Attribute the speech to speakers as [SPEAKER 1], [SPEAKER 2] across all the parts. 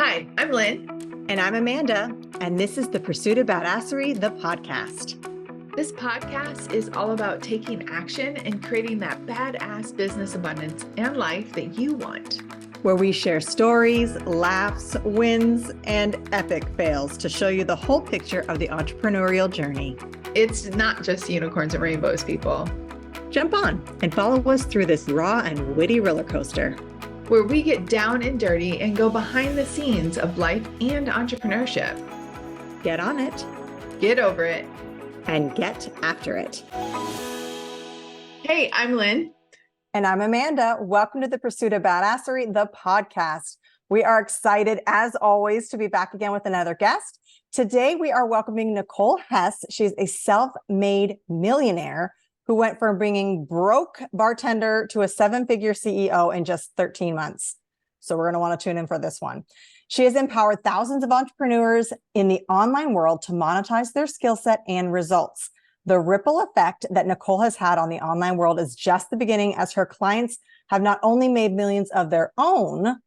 [SPEAKER 1] Hi, I'm Lynn.
[SPEAKER 2] And I'm Amanda, and this is the Pursuit of Badasserie, the podcast.
[SPEAKER 1] This podcast is all about taking action and creating that badass business abundance and life that you want.
[SPEAKER 2] Where we share stories, laughs, wins, and epic fails to show you the whole picture of the entrepreneurial journey.
[SPEAKER 1] It's not just unicorns and rainbows, people.
[SPEAKER 2] Jump on and follow us through this raw and witty roller coaster,
[SPEAKER 1] where we get down and dirty and go behind the scenes of life and entrepreneurship.
[SPEAKER 2] Get on it,
[SPEAKER 1] get over it,
[SPEAKER 2] and get after it.
[SPEAKER 1] Hey, I'm Lynn.
[SPEAKER 2] And I'm Amanda. Welcome to the Pursuit of Badasserie, the podcast. We are excited, as always, to be back again with another guest. Today, we are welcoming Nicole Hesse. She's a self-made millionaire who went from bringing broke bartender to a seven-figure CEO in just 13 months. So we're going to want to tune in for this one. She has empowered thousands of entrepreneurs in the online world to monetize their skill set and results. The ripple effect that Nicole has had on the online world is just the beginning, as her clients have not only made millions of their own,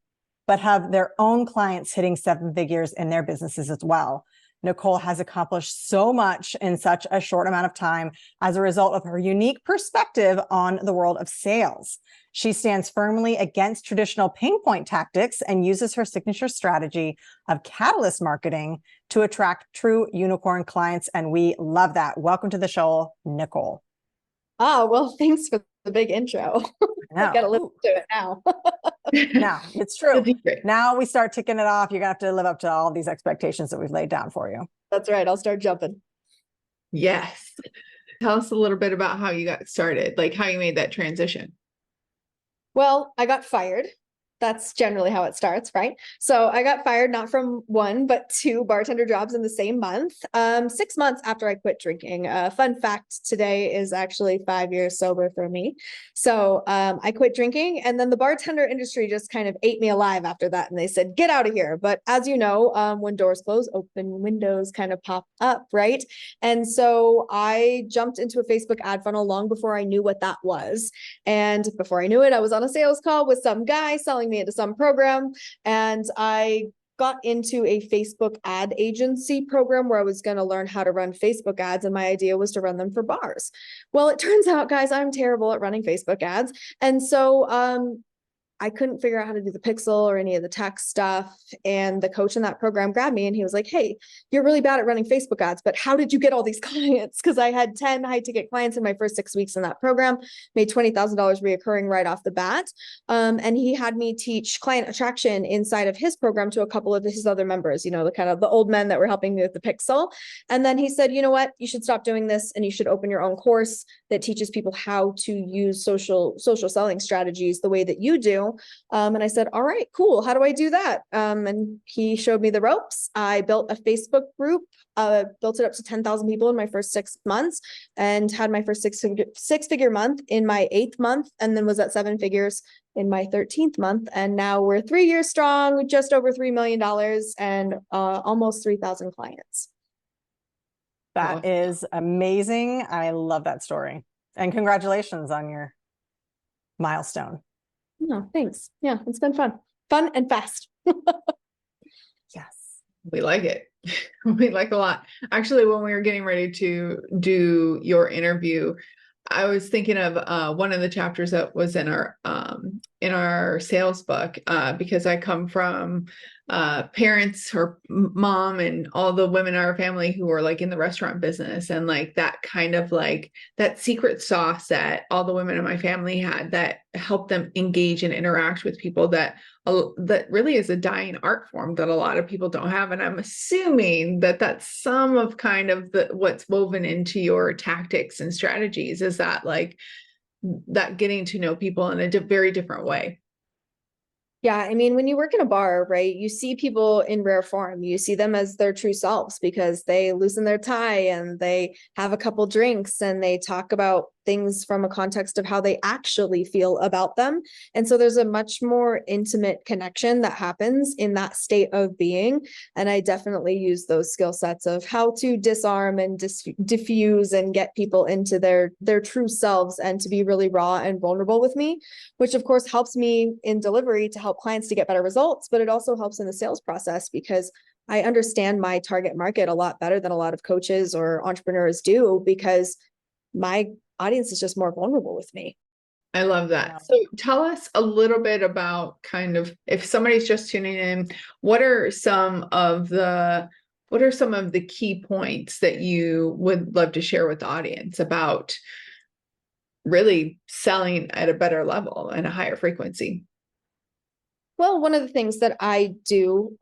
[SPEAKER 2] but have their own clients hitting seven figures in their businesses as well. Nicole has accomplished so much in such a short amount of time as a result of her unique perspective on the world of sales. She stands firmly against traditional ping point tactics and uses her signature strategy of catalyst marketing to attract true unicorn clients. And we love that. Welcome to the show, Nicole.
[SPEAKER 3] Oh, well, thanks for the big intro. I got to listen to it now.
[SPEAKER 2] Now, it's true. Now we start ticking it off. You're going to have to live up to all these expectations that we've laid down for you.
[SPEAKER 3] That's right. I'll start jumping.
[SPEAKER 1] Yes. Tell us a little bit about how you got started, like how you made that transition.
[SPEAKER 3] Well, I got fired. That's generally how it starts, right? So I got fired not from one, but two bartender jobs in the same month, 6 months after I quit drinking. Fun fact, today is actually 5 years sober for me. So I quit drinking, and then the bartender industry just kind of ate me alive after that. And they said, get out of here. But as you know, when doors close, open windows kind of pop up, right? And so I jumped into a Facebook ad funnel long before I knew what that was. And before I knew it, I was on a sales call with some guy selling me into some program, and I got into a Facebook ad agency program where I was going to learn how to run Facebook ads, and my idea was to run them for bars. Well, it turns out, guys, I'm terrible at running Facebook ads, and so I couldn't figure out how to do the pixel or any of the tech stuff. And the coach in that program grabbed me and he was like, hey, you're really bad at running Facebook ads, but how did you get all these clients? Because I had 10 high ticket clients in my first 6 weeks in that program, made $20,000 reoccurring right off the bat. And he had me teach client attraction inside of his program to a couple of his other members, you know, the kind of the old men that were helping me with the pixel. And then he said, you know what, you should stop doing this and you should open your own course that teaches people how to use social selling strategies the way that you do. And I said, all right, cool. How do I do that? And he showed me the ropes. I built a Facebook group, built it up to 10,000 people in my first 6 months, and had my first six-figure month in my 8th month, and then was at 7 figures in my 13th month. And now we're 3 years strong, just over $3 million and almost 3,000 clients.
[SPEAKER 2] That is amazing. I love that story. And congratulations on your milestone.
[SPEAKER 3] No, thanks. Yeah, it's been fun and fast.
[SPEAKER 2] Yes.
[SPEAKER 1] We like it. We like a lot. Actually, when we were getting ready to do your interview, I was thinking of one of the chapters that was in our sales book, because I come from parents or mom and all the women in our family who were like in the restaurant business, and like that kind of like that secret sauce that all the women in my family had that helped them engage and interact with people that really is a dying art form that a lot of people don't have. And I'm assuming that that's some of kind of what's woven into your tactics and strategies, is that like that getting to know people in a very different way.
[SPEAKER 3] Yeah, I mean, when you work in a bar, right, you see people in rare form. You see them as their true selves because they loosen their tie and they have a couple drinks and they talk about things from a context of how they actually feel about them. And so there's a much more intimate connection that happens in that state of being. And I definitely use those skill sets of how to disarm and diffuse and get people into their true selves and to be really raw and vulnerable with me, which of course helps me in delivery to help clients to get better results, but it also helps in the sales process because I understand my target market a lot better than a lot of coaches or entrepreneurs do because my audience is just more vulnerable with me.
[SPEAKER 1] I love that. So tell us a little bit about kind of, if somebody's just tuning in, what are some of the key points that you would love to share with the audience about really selling at a better level and a higher frequency?
[SPEAKER 3] Well, one of the things that I do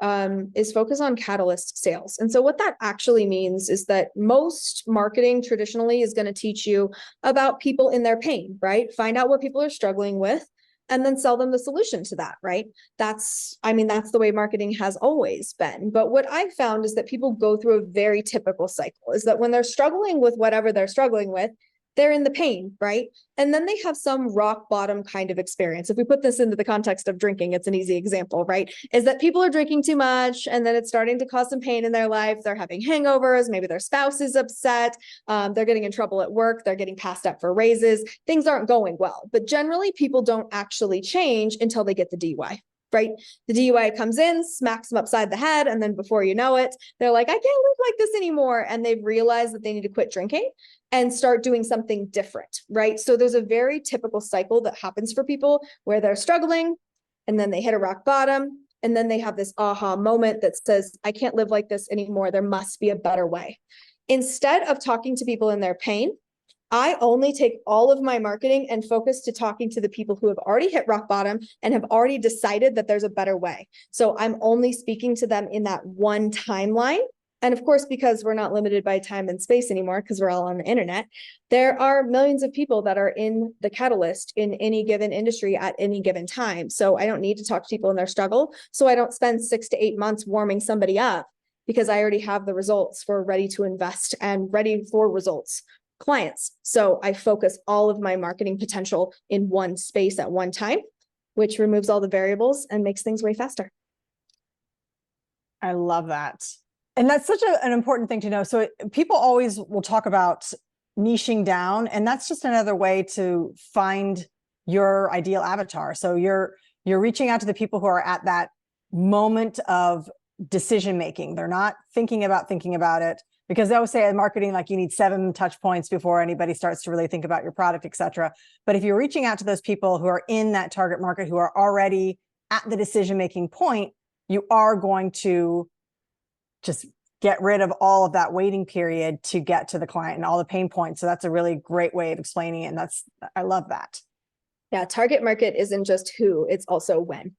[SPEAKER 3] is focus on catalyst sales. And so what that actually means is that most marketing traditionally is going to teach you about people in their pain, right? Find out what people are struggling with and then sell them the solution to that, right? That's the way marketing has always been. But what I've found is that people go through a very typical cycle, is that when they're struggling with whatever they're struggling with, they're in the pain, right? And then they have some rock bottom kind of experience. If we put this into the context of drinking, it's an easy example, right? Is that people are drinking too much and then it's starting to cause some pain in their life. They're having hangovers. Maybe their spouse is upset. They're getting in trouble at work. They're getting passed up for raises. Things aren't going well. But generally, people don't actually change until they get the DUI. Right? The DUI comes in, smacks them upside the head. And then before you know it, they're like, I can't live like this anymore. And they've realized that they need to quit drinking and start doing something different. Right? So there's a very typical cycle that happens for people where they're struggling and then they hit a rock bottom. And then they have this aha moment that says, I can't live like this anymore. There must be a better way. Instead of talking to people in their pain, I only take all of my marketing and focus to talking to the people who have already hit rock bottom and have already decided that there's a better way. So I'm only speaking to them in that one timeline. And of course, because we're not limited by time and space anymore, because we're all on the internet, there are millions of people that are in the catalyst in any given industry at any given time. So I don't need to talk to people in their struggle. So I don't spend 6 to 8 months warming somebody up because I already have the results for ready to invest and ready for results clients. So I focus all of my marketing potential in one space at one time, which removes all the variables and makes things way faster.
[SPEAKER 2] I love that. And that's such an important thing to know. So people always will talk about niching down, and that's just another way to find your ideal avatar. So you're reaching out to the people who are at that moment of decision making. They're not thinking about it. Because they always say in marketing, like you need 7 touch points before anybody starts to really think about your product, et cetera. But if you're reaching out to those people who are in that target market, who are already at the decision-making point, you are going to just get rid of all of that waiting period to get to the client and all the pain points. So that's a really great way of explaining it. And I love that.
[SPEAKER 3] Yeah, target market isn't just who, it's also when.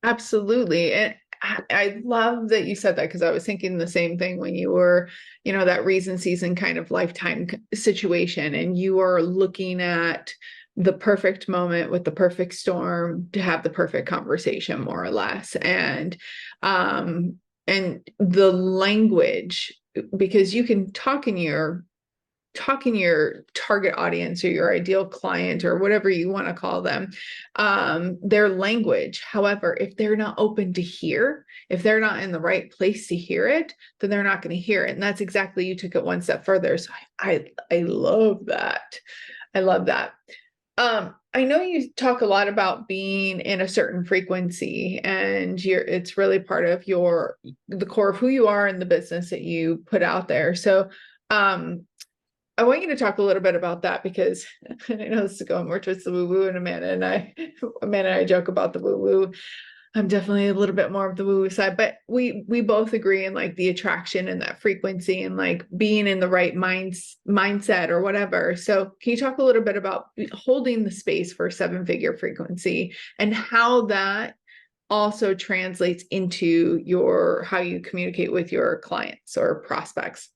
[SPEAKER 1] Absolutely. And I love that you said that, because I was thinking the same thing when you were, that reason season kind of lifetime situation, and you are looking at the perfect moment with the perfect storm to have the perfect conversation, more or less. And the language, because you can talk in your target audience or your ideal client or whatever you want to call them, their language. However, if they're not open to hear, if they're not in the right place to hear it, then they're not going to hear it. And that's exactly, you took it one step further. So I love that. I love that. I know you talk a lot about being in a certain frequency, and it's really part of the core of who you are in the business that you put out there. So, I want you to talk a little bit about that, because I know this is going more towards the woo-woo, and Amanda and I joke about the woo-woo. I'm definitely a little bit more of the woo-woo side, but we both agree in like the attraction and that frequency and like being in the right mindset or whatever. So can you talk a little bit about holding the space for 7-figure frequency and how that also translates into how you communicate with your clients or prospects?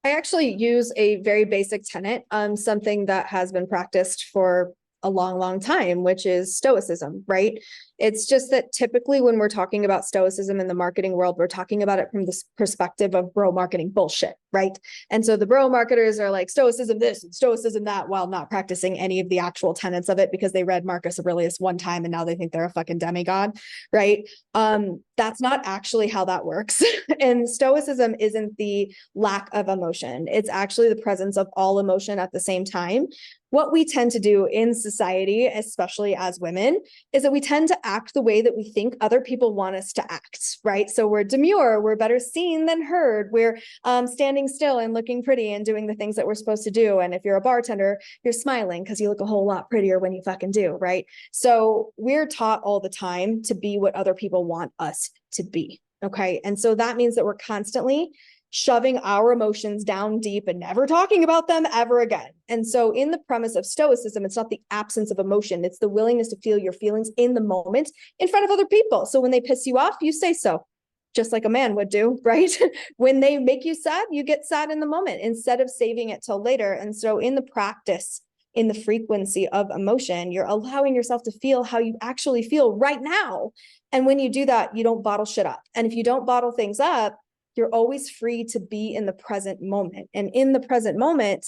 [SPEAKER 3] I actually use a very basic tenet, something that has been practiced for a long, long time, which is stoicism, right? It's just that typically when we're talking about stoicism in the marketing world, we're talking about it from this perspective of bro marketing bullshit, right? And so the bro marketers are like stoicism this and stoicism that, while not practicing any of the actual tenets of it because they read Marcus Aurelius one time and now they think they're a fucking demigod, right? That's not actually how that works. And stoicism isn't the lack of emotion. It's actually the presence of all emotion at the same time. What we tend to do in society, especially as women, is that we tend to act the way that we think other people want us to act, right? So we're demure, we're better seen than heard, we're standing still and looking pretty and doing the things that we're supposed to do. And if you're a bartender, you're smiling because you look a whole lot prettier when you fucking do, right? So we're taught all the time to be what other people want us to be, okay? And so that means that we're constantly shoving our emotions down deep and never talking about them ever again. And so in the premise of stoicism, it's not the absence of emotion, it's the willingness to feel your feelings in the moment in front of other people. So when they piss you off, you say so, just like a man would do, right? When they make you sad, you get sad in the moment instead of saving it till later. And so in the practice, in the frequency of emotion, you're allowing yourself to feel how you actually feel right now. And when you do that, you don't bottle shit up. And if you don't bottle things up, you're always free to be in the present moment. And in the present moment,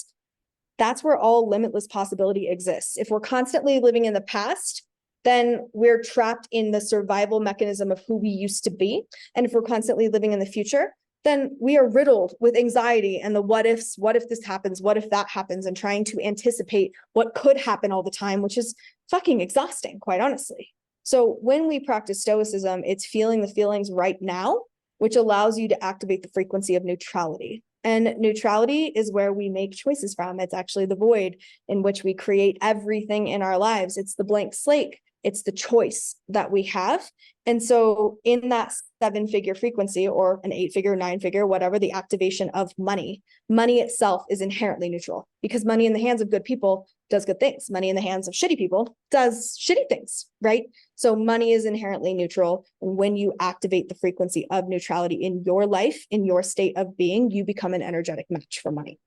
[SPEAKER 3] that's where all limitless possibility exists. If we're constantly living in the past, then we're trapped in the survival mechanism of who we used to be. And if we're constantly living in the future, then we are riddled with anxiety and the what ifs, what if this happens, what if that happens, and trying to anticipate what could happen all the time, which is fucking exhausting, quite honestly. So when we practice stoicism, it's feeling the feelings right now, which allows you to activate the frequency of neutrality. And neutrality is where we make choices from. It's actually the void in which we create everything in our lives. It's the blank slate. It's the choice that we have. And so in that 7-figure frequency, or an 8-figure, 9-figure, whatever, the activation of money, money itself is inherently neutral, because money in the hands of good people does good things. Money in the hands of shitty people does shitty things, right? So money is inherently neutral. And when you activate the frequency of neutrality in your life, in your state of being, you become an energetic match for money.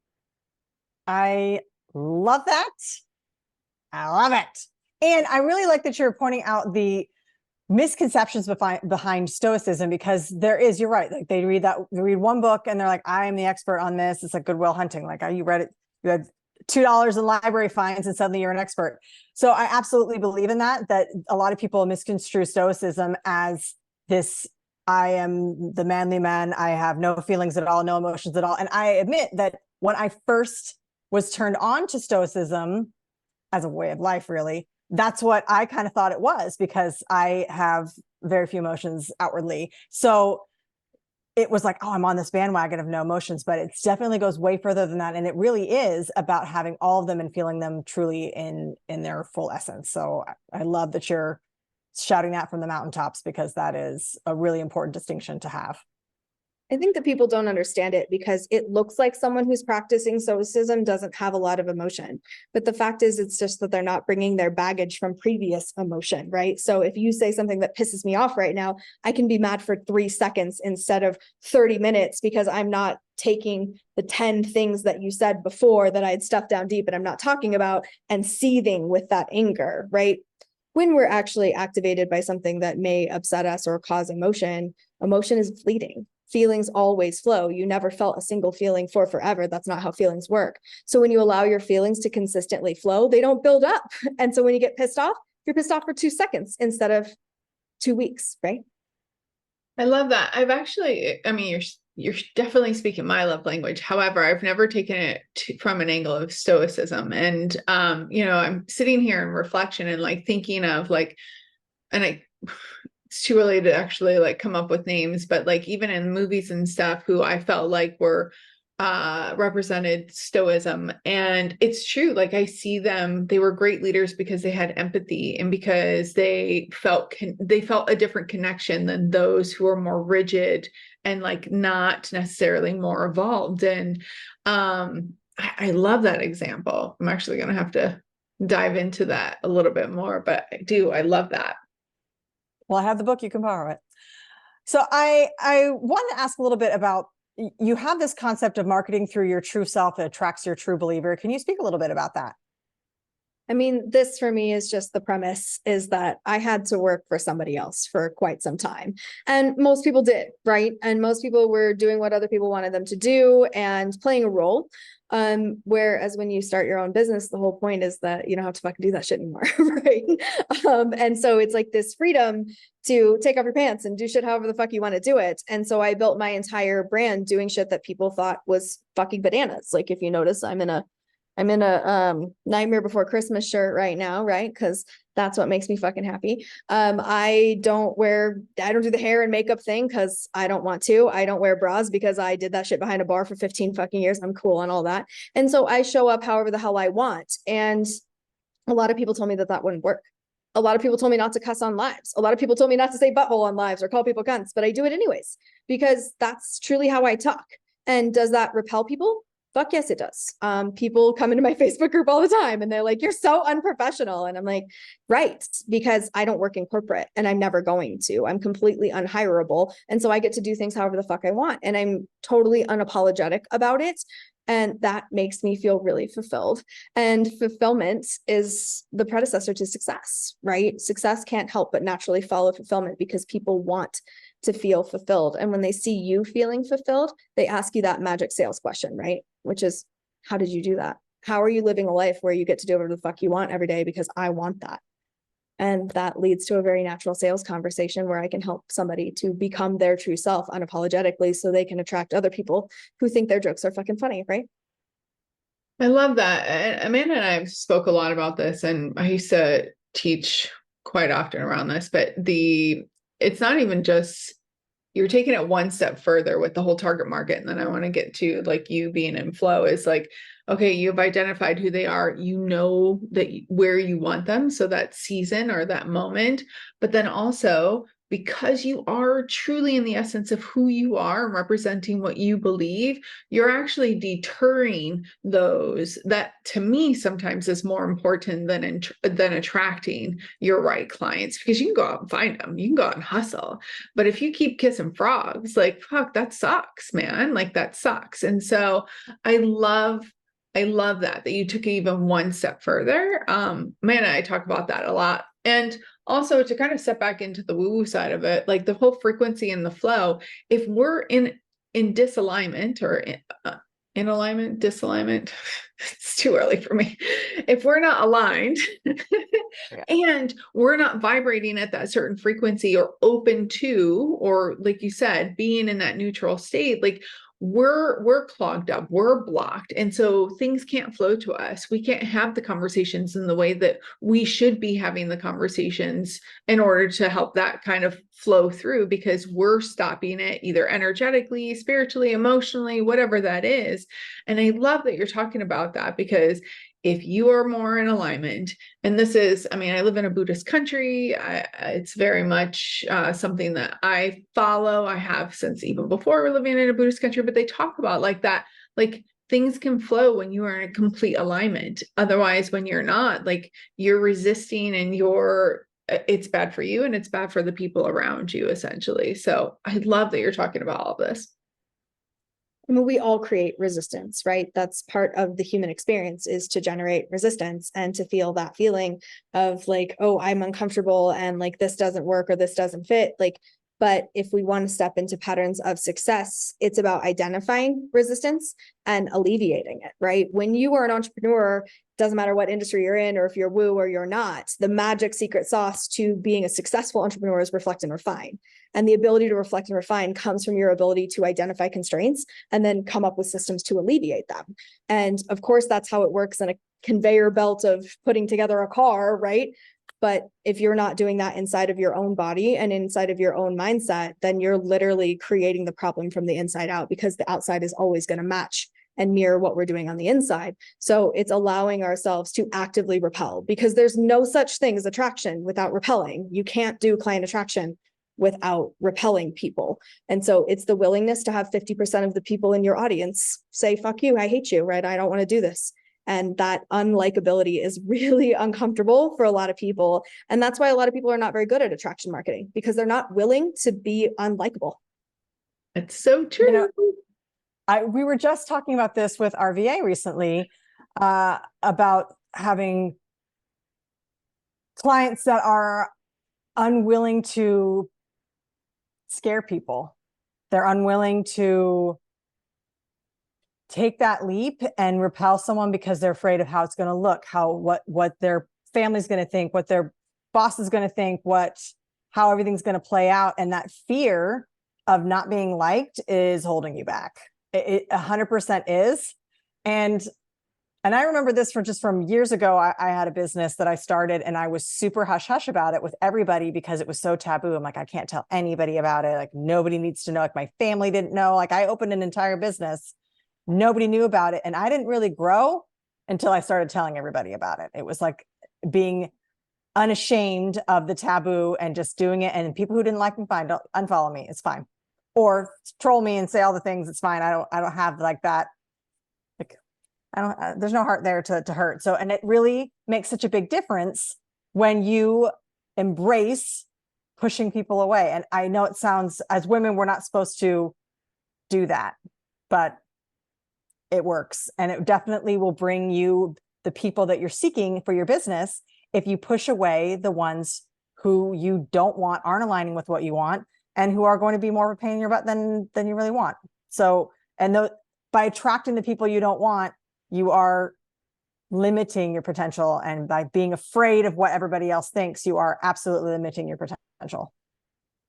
[SPEAKER 2] I love that. I love it. And I really like that you're pointing out the misconceptions behind stoicism, because there is, you're right, like they read one book and they're like, I am the expert on this. It's like Good Will Hunting. Like, you read it, you had $2 in library fines and suddenly you're an expert. So I absolutely believe in that a lot of people misconstrue stoicism as this, I am the manly man, I have no feelings at all, no emotions at all. And I admit that when I first was turned on to stoicism as a way of life, really, that's what I kind of thought it was, because I have very few emotions outwardly. So it was like, oh, I'm on this bandwagon of no emotions, but it definitely goes way further than that. And it really is about having all of them and feeling them truly in their full essence. So I love that you're shouting that from the mountaintops, because that is a really important distinction to have.
[SPEAKER 3] I think that people don't understand it because it looks like someone who's practicing stoicism doesn't have a lot of emotion. But the fact is, it's just that they're not bringing their baggage from previous emotion, right? So if you say something that pisses me off right now, I can be mad for 3 seconds instead of 30 minutes, because I'm not taking the 10 things that you said before that I had stuffed down deep and I'm not talking about, and seething with that anger, right? When we're actually activated by something that may upset us or cause emotion, emotion is fleeting. Feelings always flow. You never felt a single feeling for forever. That's not how feelings work. So when you allow your feelings to consistently flow, they don't build up. And so when you get pissed off, you're pissed off for 2 seconds instead of 2 weeks, right?
[SPEAKER 1] I love that. I've actually, I mean, you're definitely speaking my love language. However, I've never taken it from an angle of stoicism. And I'm sitting here in reflection and like thinking of like, and it's too early to actually like come up with names, but like even in movies and stuff, who I felt like were represented stoicism. And it's true, like I see them, they were great leaders because they had empathy and because they felt a different connection than those who are more rigid and like not necessarily more evolved. And I love that example. I'm actually going to have to dive into that a little bit more, but I love that.
[SPEAKER 2] Well, I have the book, you can borrow it. So I wanted to ask a little bit about, you have this concept of marketing through your true self that attracts your true believer. Can you speak a little bit about that?
[SPEAKER 3] I mean, this for me is just the premise is that I had to work for somebody else for quite some time. And most people did, right? And most people were doing what other people wanted them to do and playing a role. Whereas when you start your own business, the whole point is that you don't have to fucking do that shit anymore, right? And so it's like this freedom to take off your pants and do shit however the fuck you want to do it. And so I built my entire brand doing shit that people thought was fucking bananas. Like if you notice, I'm in a Nightmare Before Christmas shirt right now, right? Because that's what makes me fucking happy. I don't do the hair and makeup thing because I don't want to. I don't wear bras because I did that shit behind a bar for 15 fucking years. I'm cool and all that. And so I show up however the hell I want. And a lot of people told me that that wouldn't work. A lot of people told me not to cuss on lives. A lot of people told me not to say butthole on lives or call people cunts, but I do it anyways because that's truly how I talk. And does that repel people? Fuck yes, it does. People come into my Facebook group all the time and they're like, you're so unprofessional. And I'm like, right, because I don't work in corporate and I'm never going to. I'm completely unhireable. And so I get to do things however the fuck I want. And I'm totally unapologetic about it. And that makes me feel really fulfilled. And fulfillment is the predecessor to success, right? Success can't help but naturally follow fulfillment because people want to feel fulfilled. And when they see you feeling fulfilled, they ask you that magic sales question, right? Which is, how did you do that? How are you living a life where you get to do whatever the fuck you want every day? Because I want that. And that leads to a very natural sales conversation where I can help somebody to become their true self unapologetically so they can attract other people who think their jokes are fucking funny, right?
[SPEAKER 1] I love that. And Amanda and I spoke a lot about this, and I used to teach quite often around this, but it's not even just you're taking it one step further with the whole target market. And then I want to get to like you being in flow is like, okay, you've identified who they are, you know that where you want them. So that season or that moment, but then also because you are truly in the essence of who you are and representing what you believe, you're actually deterring those that to me sometimes is more important than attracting your right clients, because you can go out and find them, you can go out and hustle. But if you keep kissing frogs, like, fuck, that sucks, man. Like that sucks. And so I love that you took it even one step further. Man, I talk about that a lot. And also to kind of step back into the woo-woo side of it, like the whole frequency and the flow, if we're in disalignment or in alignment, disalignment, it's too early for me. If we're not aligned and we're not vibrating at that certain frequency or open to, or like you said, being in that neutral state, like we're clogged up, we're blocked. And so things can't flow to us. We can't have the conversations in the way that we should be having the conversations in order to help that kind of flow through, because we're stopping it either energetically, spiritually, emotionally, whatever that is. And I love that you're talking about that, because if you are more in alignment, and this is, I mean, I live in a Buddhist country. It's very much something that I follow. I have since even before we're living in a Buddhist country, but they talk about like that, like things can flow when you are in a complete alignment. Otherwise, when you're not, like you're resisting and it's bad for you and it's bad for the people around you, essentially. So I love that you're talking about all this.
[SPEAKER 3] I mean, we all create resistance, right? That's part of the human experience, is to generate resistance and to feel that feeling of like, oh, I'm uncomfortable and like this doesn't work or this doesn't fit. Like, but if we want to step into patterns of success, it's about identifying resistance and alleviating it, right? When you are an entrepreneur, doesn't matter what industry you're in or if you're woo or you're not, the magic secret sauce to being a successful entrepreneur is reflect and refine. And the ability to reflect and refine comes from your ability to identify constraints and then come up with systems to alleviate them. And of course, that's how it works in a conveyor belt of putting together a car, right? But if you're not doing that inside of your own body and inside of your own mindset, then you're literally creating the problem from the inside out, because the outside is always going to match and mirror what we're doing on the inside. So it's allowing ourselves to actively repel, because there's no such thing as attraction without repelling. You can't do client attraction without repelling people. And so it's the willingness to have 50% of the people in your audience say, fuck you, I hate you, right? I don't want to do this. And that unlikability is really uncomfortable for a lot of people. And that's why a lot of people are not very good at attraction marketing, because they're not willing to be unlikable.
[SPEAKER 1] It's so true.
[SPEAKER 2] You know, we were just talking about this with our VA recently, about having clients that are unwilling to scare people. They're unwilling to take that leap and repel someone because they're afraid of how it's going to look, what their family's going to think, what their boss is going to think, how everything's going to play out. And that fear of not being liked is holding you back. It 100% is. And I remember this from years ago. I had a business that I started and I was super hush hush about it with everybody because it was so taboo. I'm like, I can't tell anybody about it. Like nobody needs to know. Like my family didn't know. Like I opened an entire business. Nobody knew about it. And I didn't really grow until I started telling everybody about it. It was like being unashamed of the taboo and just doing it. And people who didn't like me, fine, don't unfollow me. It's fine. Or troll me and say all the things. It's fine. I don't have like that. Like there's no heart there to hurt. So, and it really makes such a big difference when you embrace pushing people away. And I know it sounds, as women, we're not supposed to do that, but it works. And it definitely will bring you the people that you're seeking for your business if you push away the ones who you don't want, aren't aligning with what you want, and who are going to be more of a pain in your butt than you really want. So, by attracting the people you don't want, you are limiting your potential. And by being afraid of what everybody else thinks, you are absolutely limiting your potential.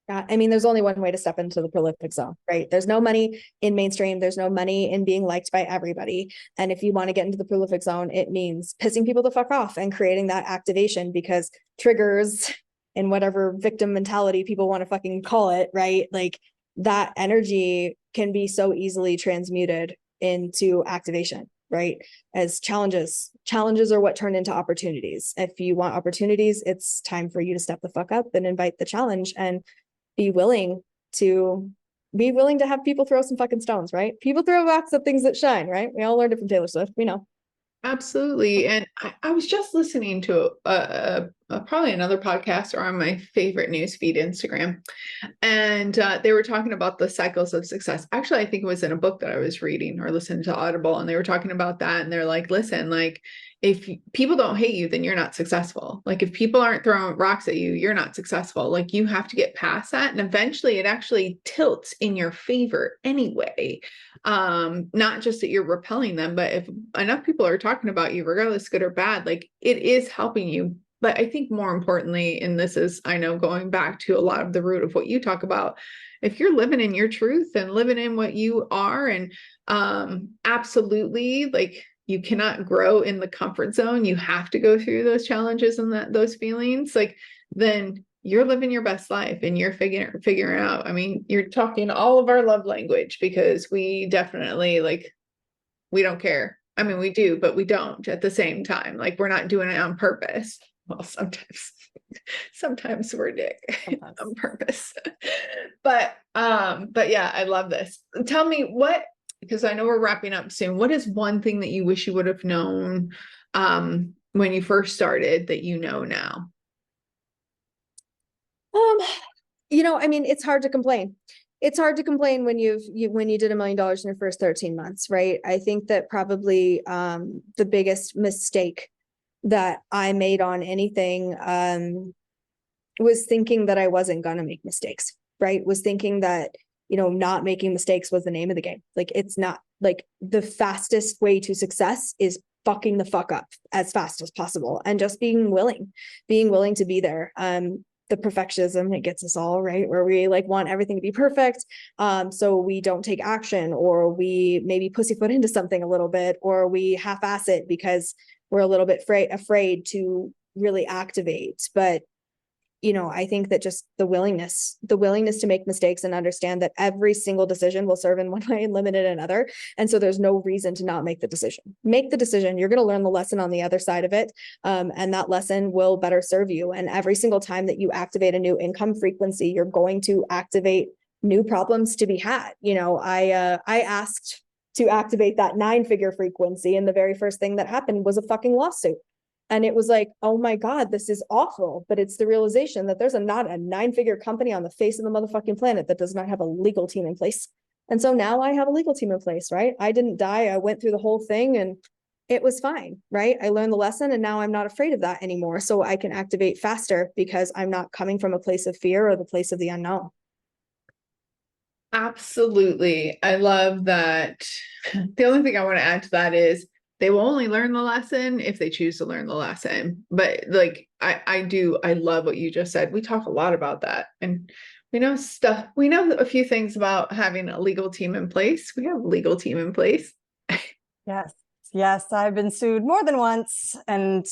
[SPEAKER 3] Yeah, I mean, there's only one way to step into the prolific zone, right? There's no money in mainstream. There's no money in being liked by everybody. And if you want to get into the prolific zone, it means pissing people the fuck off and creating that activation, because triggers in whatever victim mentality people want to fucking call it, right? Like that energy can be so easily transmuted into activation, right? As challenges are what turn into opportunities. If you want opportunities, it's time for you to step the fuck up and invite the challenge and be willing to have people throw some fucking stones, right? People throw rocks at things that shine, right? We all learned it from Taylor Swift, we know.
[SPEAKER 1] Absolutely. And I was just listening to probably another podcast or on my favorite newsfeed, Instagram. And they were talking about the cycles of success. Actually, I think it was in a book that I was reading or listening to Audible, and they were talking about that. And they're like, listen, like if people don't hate you, then you're not successful. Like if people aren't throwing rocks at you, you're not successful. Like you have to get past that. And eventually it actually tilts in your favor anyway. Not just that you're repelling them, but if enough people are talking about you, regardless good or bad, like it is helping you. But I think more importantly, and this is, I know, going back to a lot of the root of what you talk about, if you're living in your truth and living in what you are, and absolutely, like you cannot grow in the comfort zone. You have to go through those challenges and those feelings, like then you're living your best life and you're figuring out. I mean, you're talking all of our love language, because we definitely we don't care. I mean, we do, but we don't at the same time. Like we're not doing it on purpose. Well, sometimes we're dick on purpose. But yeah, I love this. Tell me because I know we're wrapping up soon. What is one thing that you wish you would have known when you first started that you know now?
[SPEAKER 3] I mean, it's hard to complain. It's hard to complain when you did $1 million in your first 13 months, right? I think that probably the biggest mistake that I made on anything was thinking that I wasn't gonna make mistakes, right? Was thinking that, not making mistakes was the name of the game. Like it's not. Like the fastest way to success is fucking the fuck up as fast as possible and just being willing to be there. The perfectionism, it gets us all, right? Where we want everything to be perfect. So we don't take action, or we maybe pussyfoot into something a little bit, or we half-ass it because we're a little bit afraid to really activate. But I think that just the willingness to make mistakes and understand that every single decision will serve in one way and limit in another. And so there's no reason to not make the decision. Make the decision. You're going to learn the lesson on the other side of it. And that lesson will better serve you. And every single time that you activate a new income frequency, you're going to activate new problems to be had. I asked to activate that 9-figure frequency, and the very first thing that happened was a fucking lawsuit. And it was like, oh my God, this is awful. But it's the realization that there's not a 9-figure company on the face of the motherfucking planet that does not have a legal team in place. And so now I have a legal team in place, right? I didn't die. I went through the whole thing, and it was fine, right? I learned the lesson and now I'm not afraid of that anymore. So I can activate faster because I'm not coming from a place of fear or the place of the unknown.
[SPEAKER 1] Absolutely. I love that. The only thing I want to add to that is they will only learn the lesson if they choose to learn the lesson. But like I love what you just said. We talk a lot about that. And we know stuff. We know a few things about having a legal team in place. We have a legal team in place.
[SPEAKER 2] Yes. Yes. I've been sued more than once. And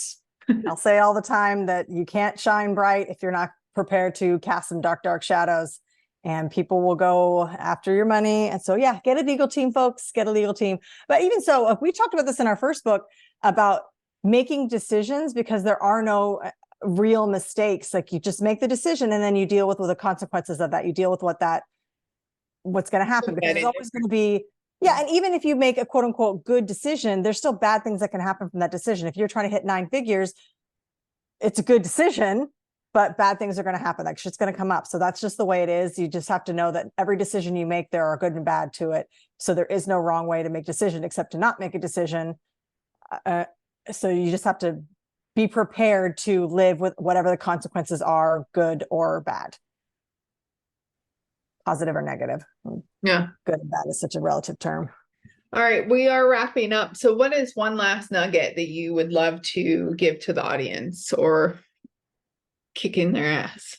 [SPEAKER 2] I'll say all the time that you can't shine bright if you're not prepared to cast some dark, dark shadows. And people will go after your money. And so, yeah, get a legal team, folks, get a legal team. But even so, we talked about this in our first book about making decisions because there are no real mistakes. Like you just make the decision and then you deal with the consequences of that. You deal with what's going to happen because there's always going to be, yeah. And even if you make a quote unquote good decision, there's still bad things that can happen from that decision. If you're trying to hit 9 figures, it's a good decision, but bad things are going to happen. Like shit's going to come up. So that's just the way it is. You just have to know that every decision you make, there are good and bad to it. So there is no wrong way to make decision except to not make a decision. So you just have to be prepared to live with whatever the consequences are, good or bad. Positive or negative.
[SPEAKER 1] Yeah.
[SPEAKER 2] Good and bad is such a relative term.
[SPEAKER 1] All right, we are wrapping up. So what is one last nugget that you would love to give to the audience or kicking their ass?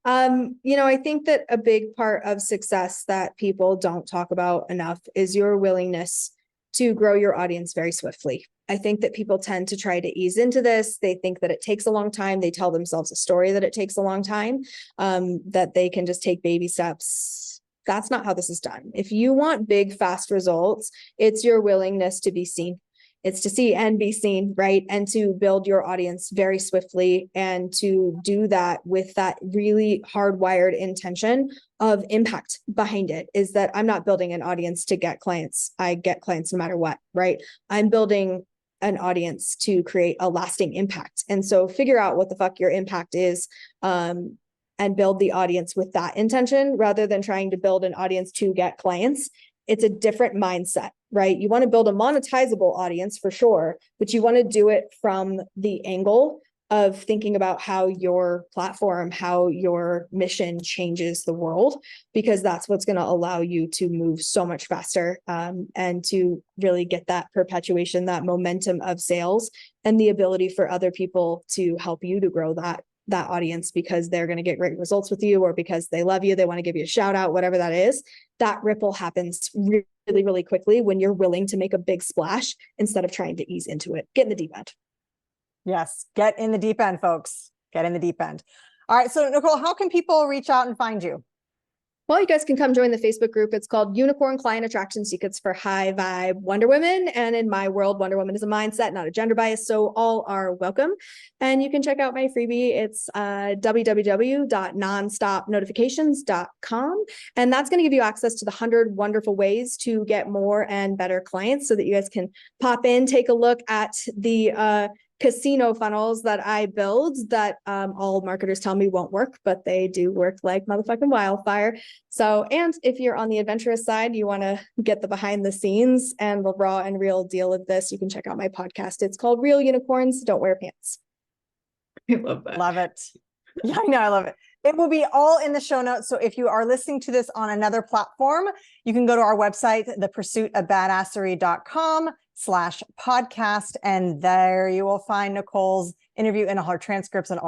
[SPEAKER 3] I think that a big part of success that people don't talk about enough is your willingness to grow your audience very swiftly. I think that people tend to try to ease into this. They think that it takes a long time. They tell themselves a story that it takes a long time, that they can just take baby steps. That's not how this is done. If you want big, fast results, it's your willingness to be seen. It's to see and be seen, right? And to build your audience very swiftly and to do that with that really hardwired intention of impact behind it is that I'm not building an audience to get clients. I get clients no matter what, right? I'm building an audience to create a lasting impact. And so figure out what the fuck your impact is, and build the audience with that intention rather than trying to build an audience to get clients. It's a different mindset, right? You want to build a monetizable audience for sure, but you want to do it from the angle of thinking about how your platform, how your mission changes the world, because that's what's going to allow you to move so much faster, and to really get that perpetuation, that momentum of sales, and the ability for other people to help you to grow that audience because they're going to get great results with you, or because they love you, they want to give you a shout out, whatever that is. That ripple happens really, really quickly when you're willing to make a big splash instead of trying to ease into it. Get in the deep end.
[SPEAKER 2] Yes. Get in the deep end, folks. Get in the deep end. All right. So Nicole, how can people reach out and find you?
[SPEAKER 3] Well, you guys can come join the Facebook group. It's called Unicorn Client Attraction Secrets for High Vibe Wonder Women. And in my world, Wonder Woman is a mindset, not a gender bias. So all are welcome. And you can check out my freebie. It's www.nonstopnotifications.com. And that's going to give you access to the 100 wonderful ways to get more and better clients so that you guys can pop in, take a look at the casino funnels that I build that all marketers tell me won't work, but they do work like motherfucking wildfire. So, and if you're on the adventurous side, you want to get the behind the scenes and the raw and real deal of this, you can check out my podcast. It's called Real Unicorns Don't Wear Pants.
[SPEAKER 1] I love that.
[SPEAKER 2] Love it. Yeah, I know. I love it. It will be all in the show notes. So if you are listening to this on another platform, you can go to our website, thepursuitofbadasserie.com/podcast. And there you will find Nicole's interview and all her transcripts and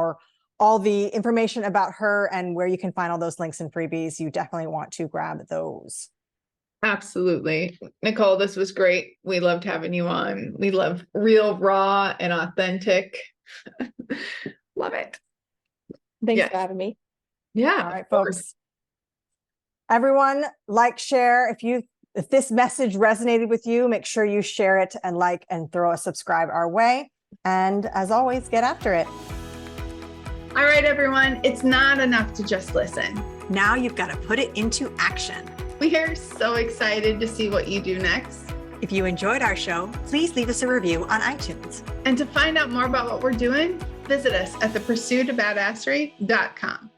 [SPEAKER 2] all the information about her and where you can find all those links and freebies. You definitely want to grab those.
[SPEAKER 1] Absolutely. Nicole, this was great. We loved having you on. We love real, raw, and authentic. Love it.
[SPEAKER 3] Thanks for having me.
[SPEAKER 1] Yeah.
[SPEAKER 2] All right, folks. Everyone, like, share. If this message resonated with you, make sure you share it and like and throw a subscribe our way. And as always, get after it.
[SPEAKER 1] All right, everyone. It's not enough to just listen.
[SPEAKER 2] Now you've got to put it into action.
[SPEAKER 1] We are so excited to see what you do next.
[SPEAKER 2] If you enjoyed our show, please leave us a review on iTunes.
[SPEAKER 1] And to find out more about what we're doing, visit us at thepursuitofbadasserie.com.